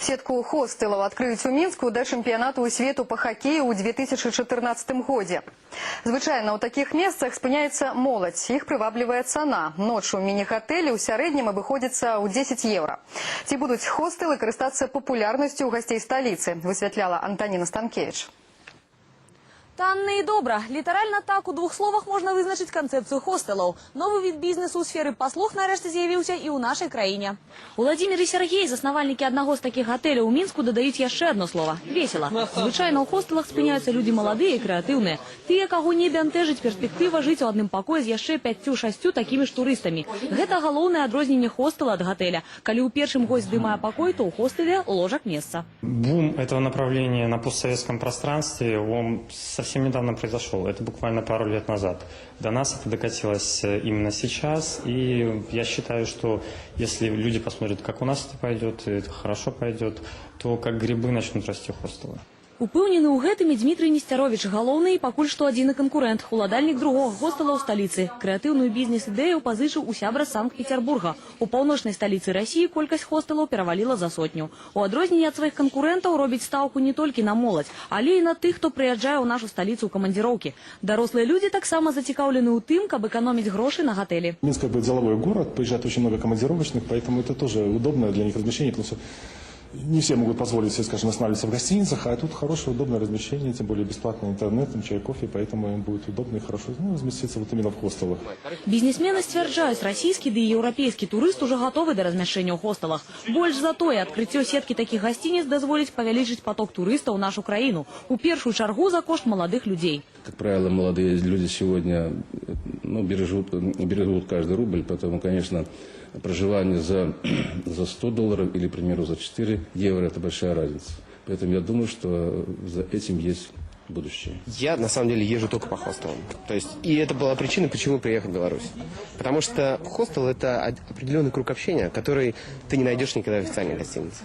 Сетку хостелаў адкрыюць у Мінску да чэмпіянату свету па хакею ў 2014 годзе. Звычайна ў такіх месцах спыняецца моладзь, іх прываблівае цана. Ноччу міні-гатэлі ў сярэднім абыходзіцца ў 10 евро. Ці будуць хостелы карыстацца папулярнасцю ў гасцей сталіцы, высвятляла Антаніна Станкевич. Танна и добра. Литерально так у двух словах можно вызначить концепцию хостелов. Новый вид бизнесу у сферы послуг нарешті з'явився и у нашей краине. Владимир и Сергей, засновальники одного з таких готелей у Мінску, додають ще одно слово – весело. Звичайно, у хостелах спиняются люди молодые и креативные. Тыя, кого не бянтэжыць перспектива жить у одним покое с еще 5-6 такими ж туристами. Это головное адрозненне хостела от готеля. Коли у первым гость здымае покой, то у хостеле ложек места. Бум этого направления на постсоветском пространстве, он совсем недавно произошел. Это буквально пару лет назад. До нас это докатилось именно сейчас. И я считаю, что если люди посмотрят, как у нас это пойдет, и это хорошо пойдет, то как грибы начнут расти хостелы. Упэўнены ў гэтым і Дмітрый Несцяровіч, галоўны і пакуль што адзіны канкурэнт, уладальнік другога хостела ў сталіцы. Крэатыўную бізнес-ідэю пазычыў у сябра з Санкт-Петербурга. У паўночнай сталіцы России колькасць хостелаў пераваліла за 100. У адрозненне ад сваіх канкурэнтаў робіць стаўку не толькі на моладзь, але і на тых, хто прыязджае ў нашу сталіцу ў камандзіроўкі. Дарослыя людзі таксама зацікаўлены ў тым, каб эканоміць грошы на гатэлі. Минск как бы деловой город, приезжает очень много командировочных, поэтому это тоже удобно для них размещение, потому что не все могут позволить себе, скажем, останавливаться в гостиницах, а тут хорошее, удобное размещение, тем более бесплатный интернет, чай, кофе, поэтому им будет удобно и хорошо разместиться вот именно в хостелах. Бізнесмены сцвярджаюць, расійскі ды і еўрапейскі турыст уже готовы да размяшчэння ў хостелах. Больш за тое, адкрыццё сеткі такіх гасцініц дазволіць павялічыць поток турыстаў у нашу краіну, у першую чаргу за кошт молодых людей. Как правило, молодые люди сегодня бережут каждый рубль, поэтому, конечно, проживание за $100 или, к примеру, за 4 евро – это большая разница. Поэтому я думаю, что за этим есть будущее. Я, на самом деле, езжу только по хостелам. То есть, и это была причина, почему приехал в Беларусь. Потому что хостел – это определенный круг общения, который ты не найдешь никогда в официальной гостинице.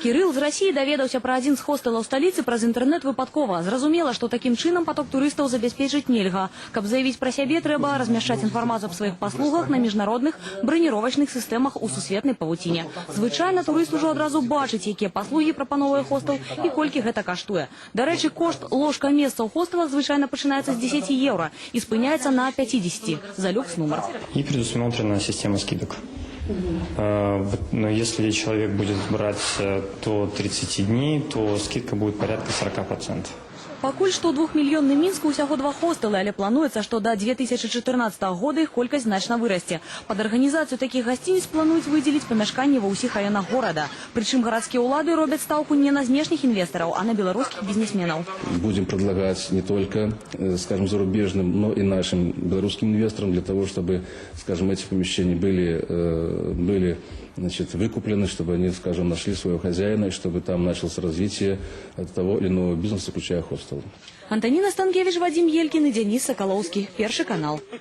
Кирилл з России даведаўся пра адзін з хостелаў сталіцы праз інтэрнэт выпадкова. Зразумела, што такім чынам поток турыстаў забяспечыць нельга. Каб заявіць пра сябе, трэба размяшчаць інфармацыю аб сваіх паслугах на міжнародных браніровачных сістэмах у сусветнай павуціне. Звычайна турыст ужо адразу бачыць, якія паслугі прапановвае хостел і колькі гэта каштуе. Дарэчы, кошт ложка месца ў хостелах звычайна пачынаецца з 10 евро і спыняецца на 50 за люкс-нумар. И предусмотрена система скидок. Но если человек будет брать до 30 дней, то скидка будет порядка 40%. Пакуль што ў 2-мільённым Мінску ўсяго 2 хостелы, але плануецца, што да 2014 года іх колькасць значна вырасце. Пад арганізацыю такіх гасцініц плануюць выдзеліць памяшканні ва ўсіх раёнах горада. Прычым гарадскія ўлады робяць стаўку не на знешніх інвестараў, а на беларускіх бізнесменаў. Будем предлагать не только, скажем, зарубежным, но и нашим белорусским инвесторам для того, чтобы, скажем, эти помещения были выкуплены, чтобы они, скажем, нашли своего хозяина, и чтобы там началось развитие того или иного бизнеса, включая хостел. Антаніна Станкевич, Вадим Елькин и Денис Соколовский. Первый канал.